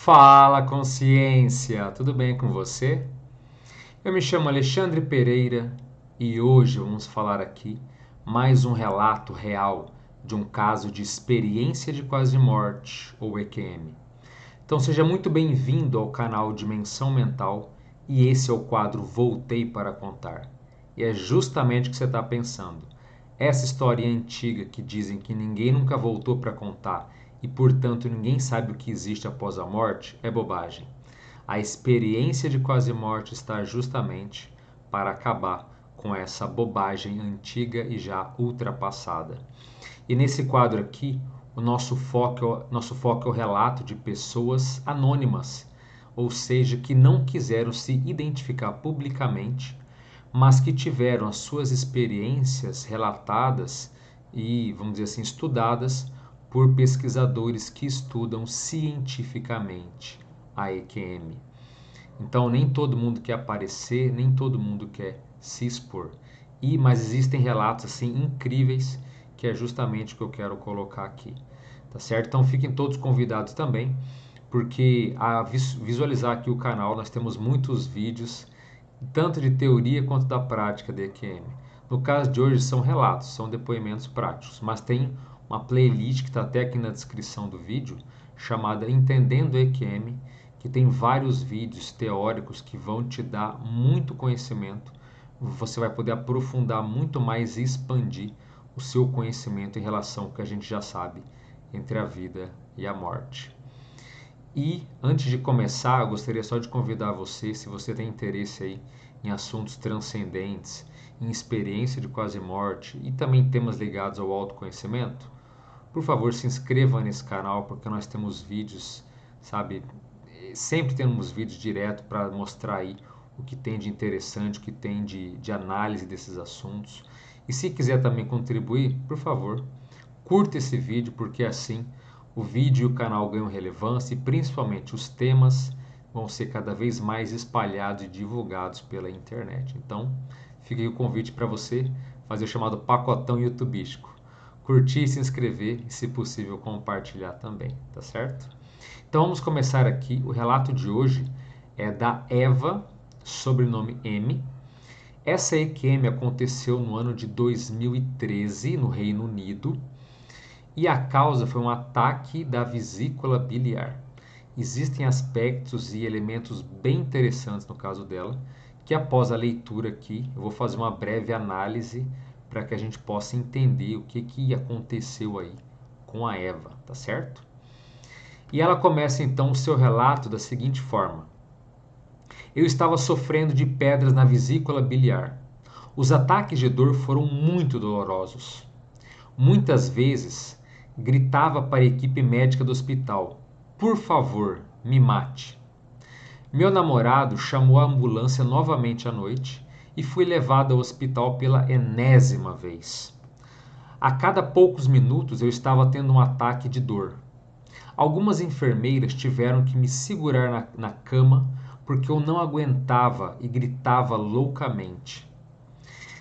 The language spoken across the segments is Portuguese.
Fala, consciência! Tudo bem com você? Eu me chamo Alexandre Pereira e hoje vamos falar aqui mais um relato real de um caso de experiência de quase morte, ou EQM. Então seja muito bem-vindo ao canal Dimensão Mental e esse é o quadro Voltei para Contar. E é justamente o que você está pensando. Essa história antiga que dizem que ninguém nunca voltou para contar e, portanto, ninguém sabe o que existe após a morte é bobagem. A experiência de quase morte está justamente para acabar com essa bobagem antiga e já ultrapassada. E nesse quadro aqui, o nosso foco é o relato de pessoas anônimas, ou seja, que não quiseram se identificar publicamente, mas que tiveram as suas experiências relatadas e, vamos dizer assim, estudadas por pesquisadores que estudam cientificamente a EQM. Então, nem todo mundo quer aparecer, nem todo mundo quer se expor. Mas existem relatos assim incríveis que é justamente o que eu quero colocar aqui, tá certo? Então, fiquem todos convidados também, porque a visualizar aqui o canal, nós temos muitos vídeos tanto de teoria quanto da prática de EQM. No caso de hoje são relatos, são depoimentos práticos, mas tem uma playlist que está até aqui na descrição do vídeo, chamada Entendendo EQM, que tem vários vídeos teóricos que vão te dar muito conhecimento. Você vai poder aprofundar muito mais e expandir o seu conhecimento em relação ao que a gente já sabe entre a vida e a morte. E antes de começar, eu gostaria só de convidar você, se você tem interesse aí em assuntos transcendentes, em experiência de quase morte e também temas ligados ao autoconhecimento, por favor, se inscreva nesse canal porque nós temos vídeos, sabe, sempre temos vídeos direto para mostrar aí o que tem de interessante, o que tem de análise desses assuntos. E se quiser também contribuir, por favor, curta esse vídeo porque assim o vídeo e o canal ganham relevância e principalmente os temas vão ser cada vez mais espalhados e divulgados pela internet. Então, fica aí o convite para você fazer o chamado pacotão youtubístico. Curtir, se inscrever e, se possível, compartilhar também, tá certo? Então vamos começar aqui. O relato de hoje é da Eva, sobrenome M. Essa EQM aconteceu no ano de 2013 no Reino Unido e a causa foi um ataque da vesícula biliar. Existem aspectos e elementos bem interessantes no caso dela, que após a leitura aqui eu vou fazer uma breve análise para que a gente possa entender o que aconteceu aí com a Eva, tá certo? E ela começa então o seu relato da seguinte forma: eu estava sofrendo de pedras na vesícula biliar. Os ataques de dor foram muito dolorosos. Muitas vezes gritava para a equipe médica do hospital: por favor, me mate. Meu namorado chamou a ambulância novamente à noite e fui levado ao hospital pela enésima vez. A cada poucos minutos eu estava tendo um ataque de dor. Algumas enfermeiras tiveram que me segurar na cama porque eu não aguentava e gritava loucamente.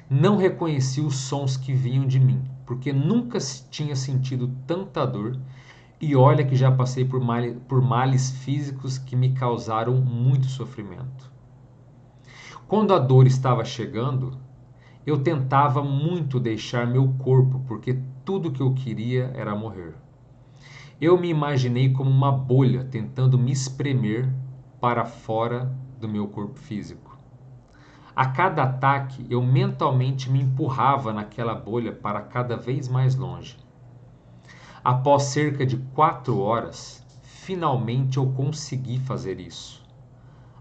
Não reconheci os sons que vinham de mim, porque nunca tinha sentido tanta dor e olha que já passei por males físicos que me causaram muito sofrimento. Quando a dor estava chegando, eu tentava muito deixar meu corpo, porque tudo que eu queria era morrer. Eu me imaginei como uma bolha tentando me espremer para fora do meu corpo físico. A cada ataque, eu mentalmente me empurrava naquela bolha para cada vez mais longe. Após cerca de 4 horas, finalmente eu consegui fazer isso.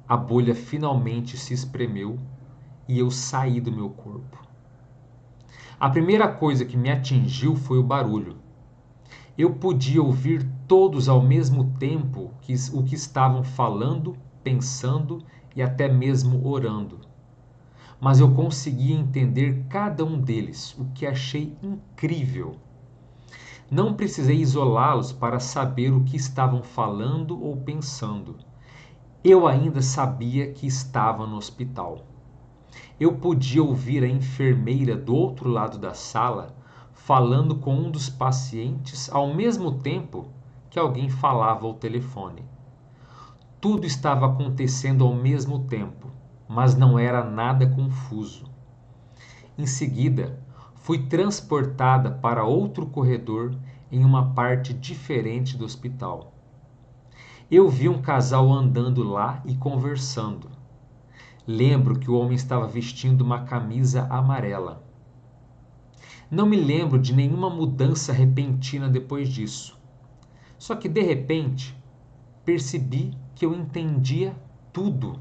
A bolha finalmente se espremeu e eu saí do meu corpo. A primeira coisa que me atingiu foi o barulho. Eu podia ouvir todos ao mesmo tempo o que estavam falando, pensando e até mesmo orando. Mas eu conseguia entender cada um deles, o que achei incrível. Não precisei isolá-los para saber o que estavam falando ou pensando. Eu ainda sabia que estava no hospital. Eu podia ouvir a enfermeira do outro lado da sala falando com um dos pacientes ao mesmo tempo que alguém falava ao telefone. Tudo estava acontecendo ao mesmo tempo, mas não era nada confuso. Em seguida, fui transportada para outro corredor em uma parte diferente do hospital. Eu vi um casal andando lá e conversando. Lembro que o homem estava vestindo uma camisa amarela. Não me lembro de nenhuma mudança repentina depois disso. Só que de repente, percebi que eu entendia tudo.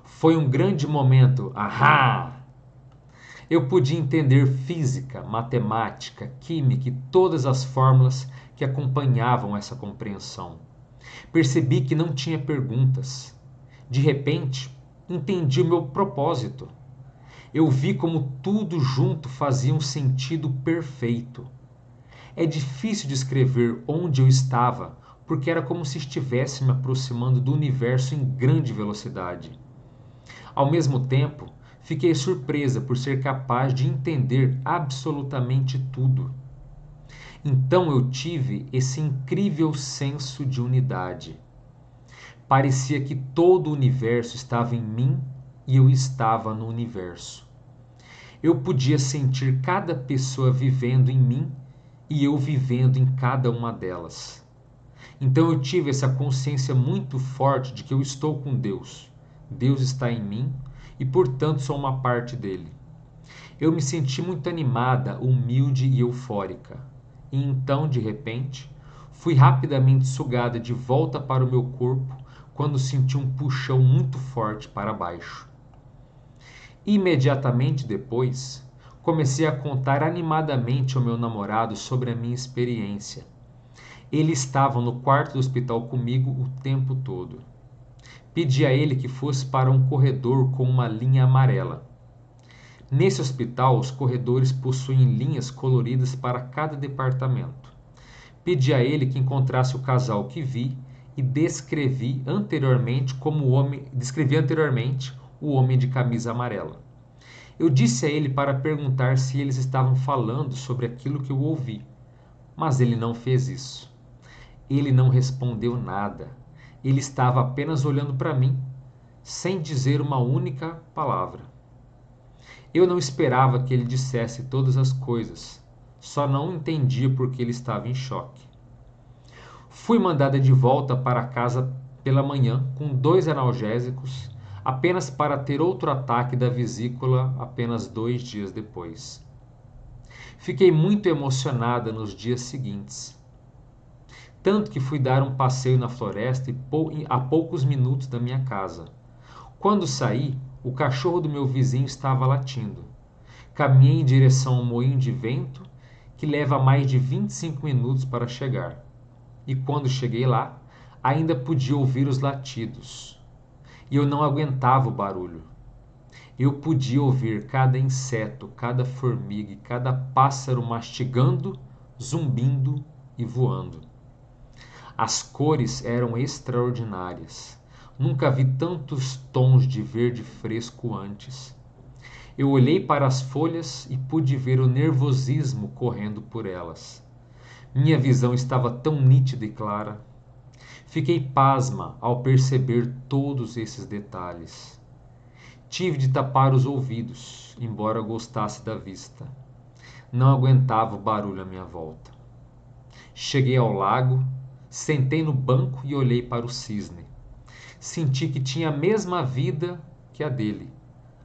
Foi um grande momento. Ahá! Eu podia entender física, matemática, química e todas as fórmulas que acompanhavam essa compreensão. Percebi que não tinha perguntas. De repente, entendi o meu propósito. Eu vi como tudo junto fazia um sentido perfeito. É difícil descrever onde eu estava, porque era como se estivesse me aproximando do universo em grande velocidade. Ao mesmo tempo, fiquei surpresa por ser capaz de entender absolutamente tudo. Então eu tive esse incrível senso de unidade. Parecia que todo o universo estava em mim e eu estava no universo. Eu podia sentir cada pessoa vivendo em mim e eu vivendo em cada uma delas. Então eu tive essa consciência muito forte de que eu estou com Deus. Deus está em mim e, portanto, sou uma parte dele. Eu me senti muito animada, humilde e eufórica. E então, de repente, fui rapidamente sugada de volta para o meu corpo quando senti um puxão muito forte para baixo. Imediatamente depois, comecei a contar animadamente ao meu namorado sobre a minha experiência. Ele estava no quarto do hospital comigo o tempo todo. Pedi a ele que fosse para um corredor com uma linha amarela. Nesse hospital, os corredores possuem linhas coloridas para cada departamento. Pedi a ele que encontrasse o casal que vi e descrevi anteriormente o homem de camisa amarela. Eu disse a ele para perguntar se eles estavam falando sobre aquilo que eu ouvi, mas ele não fez isso. Ele não respondeu nada. Ele estava apenas olhando para mim, sem dizer uma única palavra. Eu não esperava que ele dissesse todas as coisas, só não entendia porque ele estava em choque. Fui mandada de volta para casa pela manhã com 2 analgésicos, apenas para ter outro ataque da vesícula apenas 2 dias depois. Fiquei muito emocionada nos dias seguintes. Tanto que fui dar um passeio na floresta a poucos minutos da minha casa. Quando saí, o cachorro do meu vizinho estava latindo. Caminhei em direção ao moinho de vento, que leva mais de 25 minutos para chegar. E quando cheguei lá, ainda podia ouvir os latidos. E eu não aguentava o barulho. Eu podia ouvir cada inseto, cada formiga e cada pássaro mastigando, zumbindo e voando. As cores eram extraordinárias. Nunca vi tantos tons de verde fresco antes. Eu olhei para as folhas e pude ver o nervosismo correndo por elas. Minha visão estava tão nítida e clara. Fiquei pasma ao perceber todos esses detalhes. Tive de tapar os ouvidos, embora gostasse da vista. Não aguentava o barulho à minha volta. Cheguei ao lago, sentei no banco e olhei para o cisne. Senti que tinha a mesma vida que a dele,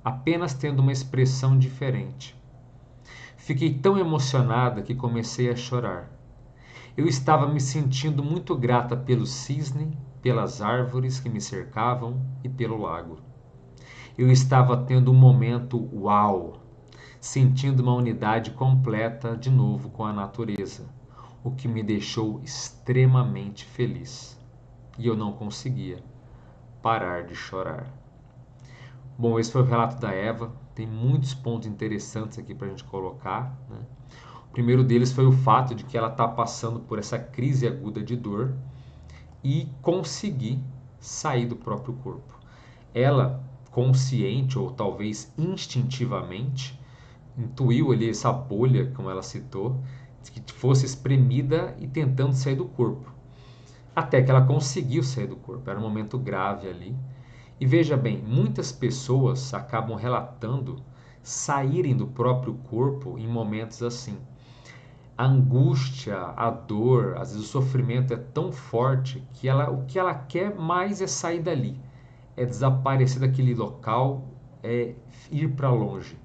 apenas tendo uma expressão diferente. Fiquei tão emocionada que comecei a chorar. Eu estava me sentindo muito grata pelo cisne, pelas árvores que me cercavam e pelo lago. Eu estava tendo um momento uau, sentindo uma unidade completa de novo com a natureza, o que me deixou extremamente feliz. E eu não conseguia parar de chorar. Bom, esse foi o relato da Eva. Tem muitos pontos interessantes aqui para a gente colocar, né? O primeiro deles foi o fato de que ela está passando por essa crise aguda de dor e conseguir sair do próprio corpo. Ela, consciente ou talvez instintivamente, intuiu ali essa bolha, como ela citou, que fosse espremida e tentando sair do corpo. até que ela conseguiu sair do corpo. Era um momento grave ali. E veja bem, muitas pessoas acabam relatando saírem do próprio corpo em momentos assim. A angústia, a dor, às vezes o sofrimento é tão forte que o que ela quer mais é sair dali, é desaparecer daquele local, é ir para longe.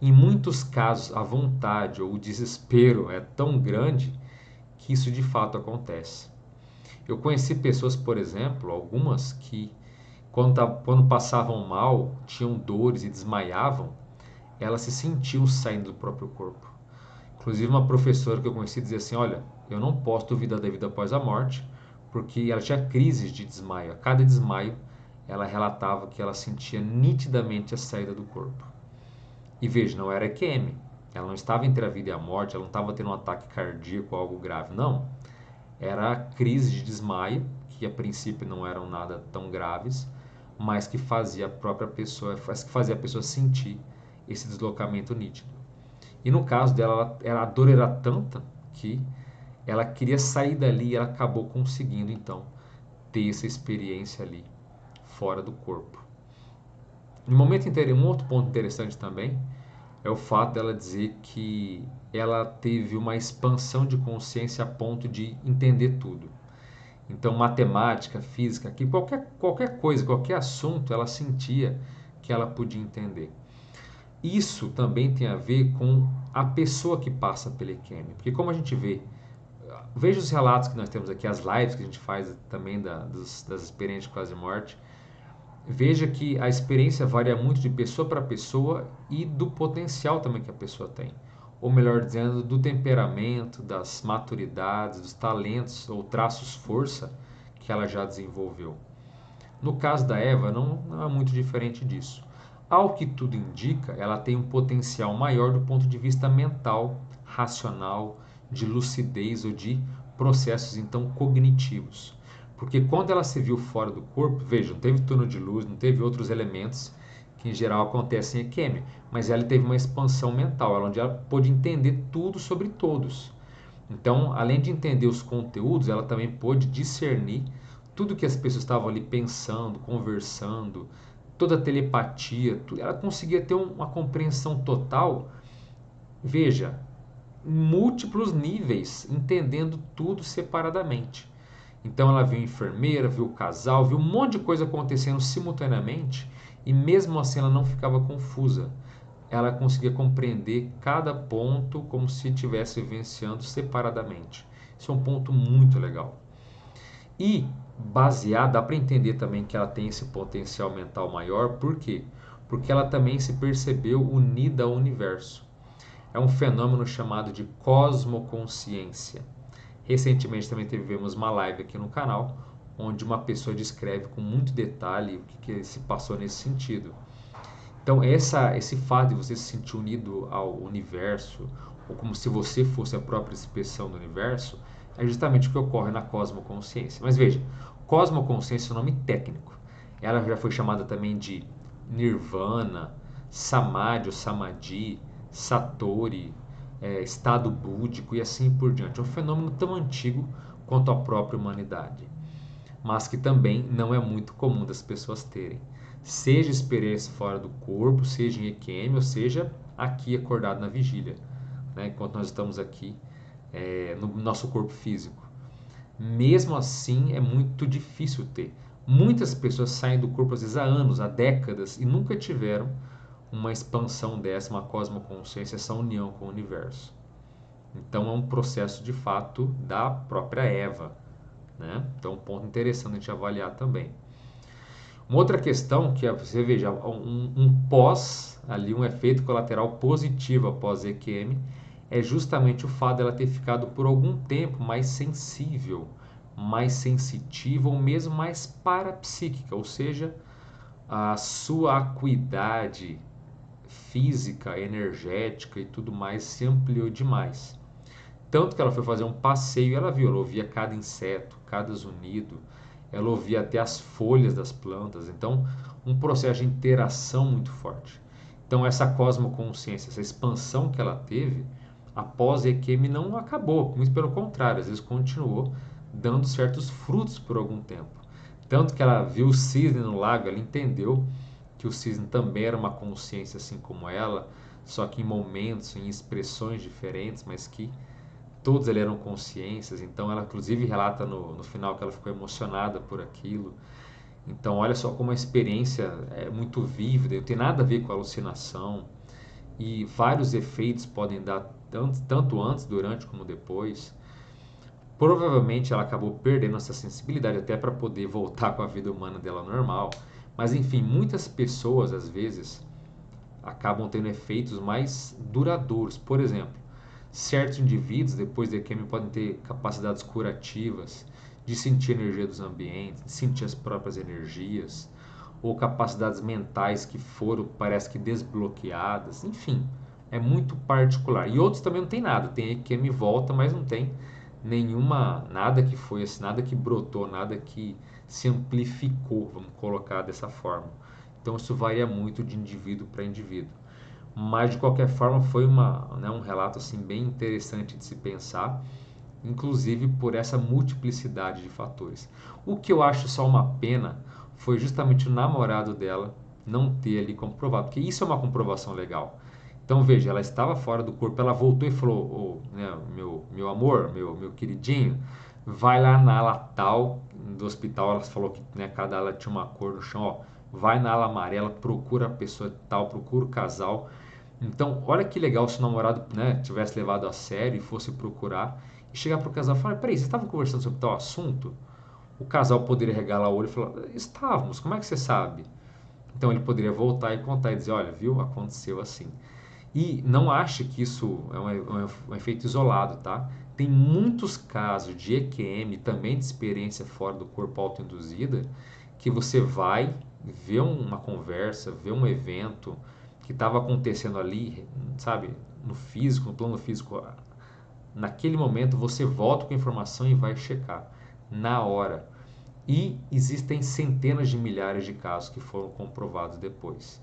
Em muitos casos, a vontade ou o desespero é tão grande que isso de fato acontece. Eu conheci pessoas, por exemplo, algumas que quando passavam mal, tinham dores e desmaiavam, elas se sentiam saindo do próprio corpo. Inclusive uma professora que eu conheci dizia assim, olha, eu não posso duvidar da vida após a morte, porque ela tinha crises de desmaio. A cada desmaio, ela relatava que ela sentia nitidamente a saída do corpo. E veja, não era EQM. Ela não estava entre a vida e a morte, ela não estava tendo um ataque cardíaco ou algo grave. Não. Era crise de desmaio, que a princípio não eram nada tão graves, mas que fazia a pessoa sentir esse deslocamento nítido. E no caso dela, a dor era tanta que ela queria sair dali e ela acabou conseguindo então ter essa experiência ali fora do corpo. Um outro ponto interessante também é o fato dela dizer que ela teve uma expansão de consciência a ponto de entender tudo. Então, matemática, física, que qualquer coisa, qualquer assunto, ela sentia que ela podia entender. Isso também tem a ver com a pessoa que passa pela EQM. Porque como a gente veja os relatos que nós temos aqui, as lives que a gente faz também das experiências de quase morte, veja que a experiência varia muito de pessoa para pessoa e do potencial também que a pessoa tem. Ou melhor dizendo, do temperamento, das maturidades, dos talentos ou traços força que ela já desenvolveu. No caso da Eva, não é muito diferente disso. Ao que tudo indica, ela tem um potencial maior do ponto de vista mental, racional, de lucidez ou de processos então cognitivos. Porque quando ela se viu fora do corpo, veja, não teve túnel de luz, não teve outros elementos que em geral acontecem em EQM, mas ela teve uma expansão mental, onde ela pôde entender tudo sobre todos. Então, além de entender os conteúdos, ela também pôde discernir tudo que as pessoas estavam ali pensando, conversando, toda a telepatia, ela conseguia ter uma compreensão total, veja, em múltiplos níveis, entendendo tudo separadamente. Então ela viu a enfermeira, viu o casal, viu um monte de coisa acontecendo simultaneamente e mesmo assim ela não ficava confusa. Ela conseguia compreender cada ponto como se estivesse vivenciando separadamente. Isso é um ponto muito legal. E baseado, dá para entender também que ela tem esse potencial mental maior, por quê? Porque ela também se percebeu unida ao universo. É um fenômeno chamado de cosmoconsciência. Recentemente também tivemos uma live aqui no canal, onde uma pessoa descreve com muito detalhe o que se passou nesse sentido. Então, esse fato de você se sentir unido ao universo, ou como se você fosse a própria expressão do universo, é justamente o que ocorre na cosmoconsciência. Mas veja, cosmoconsciência é um nome técnico. Ela já foi chamada também de nirvana, samadhi ou samadhi, satori, estado búdico e assim por diante. É um fenômeno tão antigo quanto a própria humanidade, mas que também não é muito comum das pessoas terem. Seja experiência fora do corpo, seja em EQM, ou seja aqui acordado na vigília, né, enquanto nós estamos aqui no nosso corpo físico. Mesmo assim, é muito difícil ter. Muitas pessoas saem do corpo às vezes há anos, há décadas, e nunca tiveram uma expansão dessa, uma cosmoconsciência, essa união com o universo. Então é um processo de fato da própria Eva, né? Então, um ponto interessante a gente avaliar também. Uma outra questão que você veja, um efeito colateral positivo após EQM, é justamente o fato dela ter ficado por algum tempo mais sensível, mais sensitiva ou mesmo mais parapsíquica, ou seja, a sua acuidade física, energética e tudo mais se ampliou demais. Tanto que ela foi fazer um passeio e ela ouvia cada inseto, cada zunido, ela ouvia até as folhas das plantas. Então, um processo de interação muito forte. Então, essa cosmoconsciência, essa expansão que ela teve, após EQM não acabou, muito pelo contrário, às vezes continuou dando certos frutos por algum tempo. Tanto que ela viu o cisne no lago, ela entendeu que o cisne também era uma consciência assim como ela, só que em momentos, em expressões diferentes, mas que todos ali eram consciências. Então ela inclusive relata no final que ela ficou emocionada por aquilo. Então olha só como a experiência é muito vívida, não tem nada a ver com alucinação, e vários efeitos podem dar tanto antes, durante como depois. Provavelmente ela acabou perdendo essa sensibilidade até para poder voltar com a vida humana dela normal. Mas enfim, muitas pessoas às vezes acabam tendo efeitos mais duradouros. Por exemplo, certos indivíduos depois da EQM podem ter capacidades curativas de sentir a energia dos ambientes, de sentir as próprias energias, ou capacidades mentais que foram, parece que desbloqueadas, enfim, é muito particular. E outros também não tem nada, tem EQM volta, mas não tem nada que foi assim, nada que brotou, nada que se amplificou, vamos colocar dessa forma. Então isso varia muito de indivíduo para indivíduo. Mas de qualquer forma foi um relato assim bem interessante de se pensar, inclusive por essa multiplicidade de fatores. O que eu acho só uma pena foi justamente o namorado dela não ter ali comprovado, porque isso é uma comprovação legal. Então veja, ela estava fora do corpo, ela voltou e falou, oh, né, meu amor, meu queridinho, vai lá na ala tal do hospital, ela falou que né, cada ala tinha uma cor no chão, ó, vai na ala amarela, procura a pessoa tal, procura o casal. Então, olha que legal se o namorado né, tivesse levado a sério e fosse procurar e chegar pro casal e falar, peraí, vocês estavam conversando sobre tal assunto? O casal poderia regalar o olho e falar, estávamos, como é que você sabe? Então ele poderia voltar e contar e dizer, olha, viu, aconteceu assim. E não ache que isso é um efeito isolado, tá? Tem muitos casos de EQM, também de experiência fora do corpo autoinduzida, que você vai ver uma conversa, ver um evento que estava acontecendo ali, sabe, no físico, no plano físico, naquele momento você volta com a informação e vai checar na hora. E existem centenas de milhares de casos que foram comprovados depois.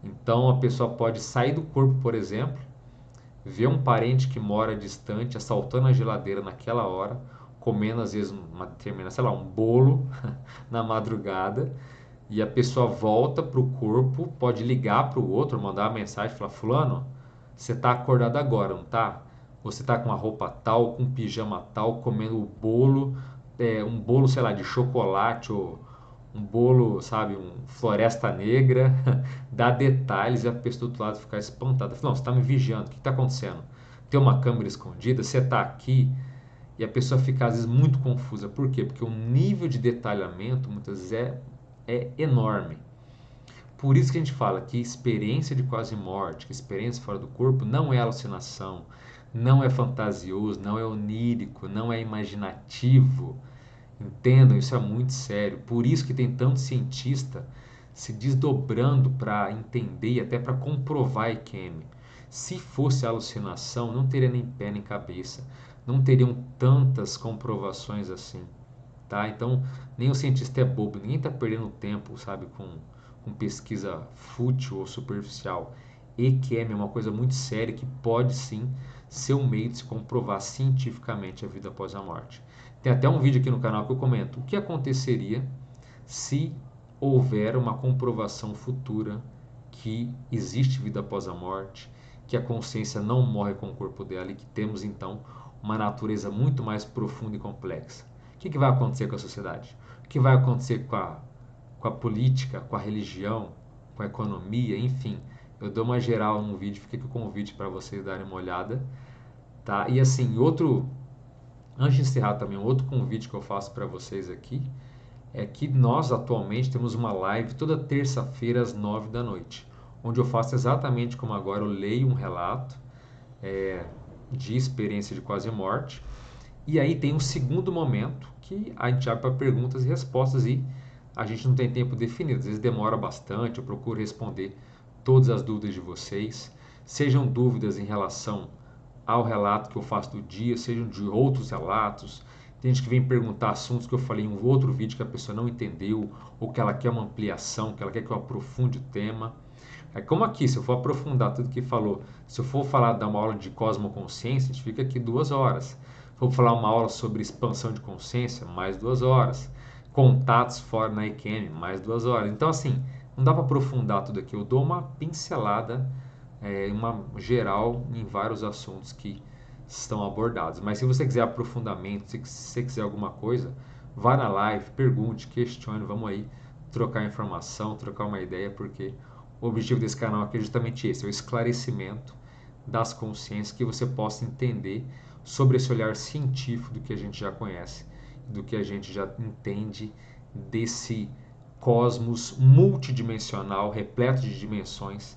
Então a pessoa pode sair do corpo, por exemplo, ver um parente que mora distante assaltando a geladeira naquela hora, comendo às vezes uma determinada, sei lá, um bolo na madrugada, e a pessoa volta para o corpo, pode ligar para o outro, mandar uma mensagem, falar, fulano, você está acordado agora, não está? Você está com a roupa tal, com um pijama tal, comendo o bolo, um bolo, sei lá, de chocolate ou um bolo, sabe, um floresta negra, dá detalhes e a pessoa do outro lado ficar espantada. Fala, não, você está me vigiando, o que está acontecendo? Tem uma câmera escondida, você está aqui? E a pessoa fica às vezes muito confusa. Por quê? Porque o nível de detalhamento muitas vezes é enorme. Por isso que a gente fala que experiência de quase morte, que experiência fora do corpo não é alucinação, não é fantasioso, não é onírico, não é imaginativo. Entendam, isso é muito sério. Por isso que tem tanto cientista se desdobrando para entender e até para comprovar a IQM. Se fosse alucinação, não teria nem pé nem cabeça, não teriam tantas comprovações assim, tá? Então, nem o cientista é bobo, ninguém está perdendo tempo, sabe, com pesquisa fútil ou superficial. EQM é uma coisa muito séria que pode sim ser um meio de se comprovar cientificamente a vida após a morte. Tem até um vídeo aqui no canal que eu comento o que aconteceria se houver uma comprovação futura que existe vida após a morte, que a consciência não morre com o corpo dela e que temos então uma natureza muito mais profunda e complexa. O que vai acontecer com a sociedade? O que vai acontecer com a política, com a religião, com a economia, enfim. Eu dou uma geral no vídeo, fica aqui o convite para vocês darem uma olhada, tá? E assim, antes de encerrar também, um outro convite que eu faço para vocês aqui é que nós atualmente temos uma live toda terça-feira às 9 da noite, onde eu faço exatamente como agora, eu leio um relato de experiência de quase morte, e aí tem um segundo momento que a gente abre para perguntas e respostas e a gente não tem tempo definido, às vezes demora bastante, eu procuro responder todas as dúvidas de vocês, sejam dúvidas em relação ao relato que eu faço do dia, sejam de outros relatos. Tem gente que vem perguntar assuntos que eu falei em um outro vídeo que a pessoa não entendeu, ou que ela quer uma ampliação, que ela quer que eu aprofunde o tema. É como aqui, se eu for aprofundar tudo que falou, se eu for falar, dar uma aula de cosmoconsciência, a gente fica aqui 2 horas. Vou falar uma aula sobre expansão de consciência, mais 2 horas. Contatos fora na IQM, mais 2 horas. Então, assim, não dá para aprofundar tudo aqui. Eu dou uma pincelada, uma geral em vários assuntos que estão abordados. Mas se você quiser aprofundamento, se você quiser alguma coisa, vá na live, pergunte, questione, vamos aí trocar informação, trocar uma ideia, porque o objetivo desse canal aqui é justamente esse, é o esclarecimento das consciências, que você possa entender sobre esse olhar científico do que a gente já conhece, do que a gente já entende desse cosmos multidimensional, repleto de dimensões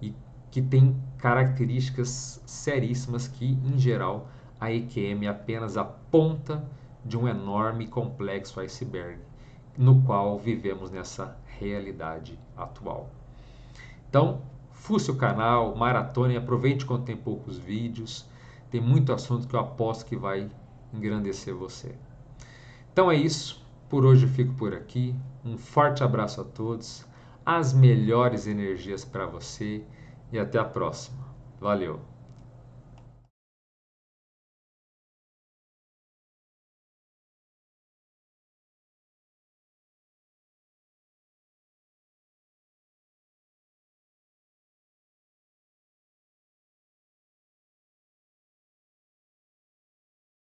e que tem características seríssimas que, em geral, a EQM é apenas a ponta de um enorme e complexo iceberg no qual vivemos nessa realidade atual. Então, fuce o canal, maratone, aproveite quando tem poucos vídeos. Tem muito assunto que eu aposto que vai engrandecer você. Então é isso. Por hoje eu fico por aqui. Um forte abraço a todos. As melhores energias para você e até a próxima. Valeu!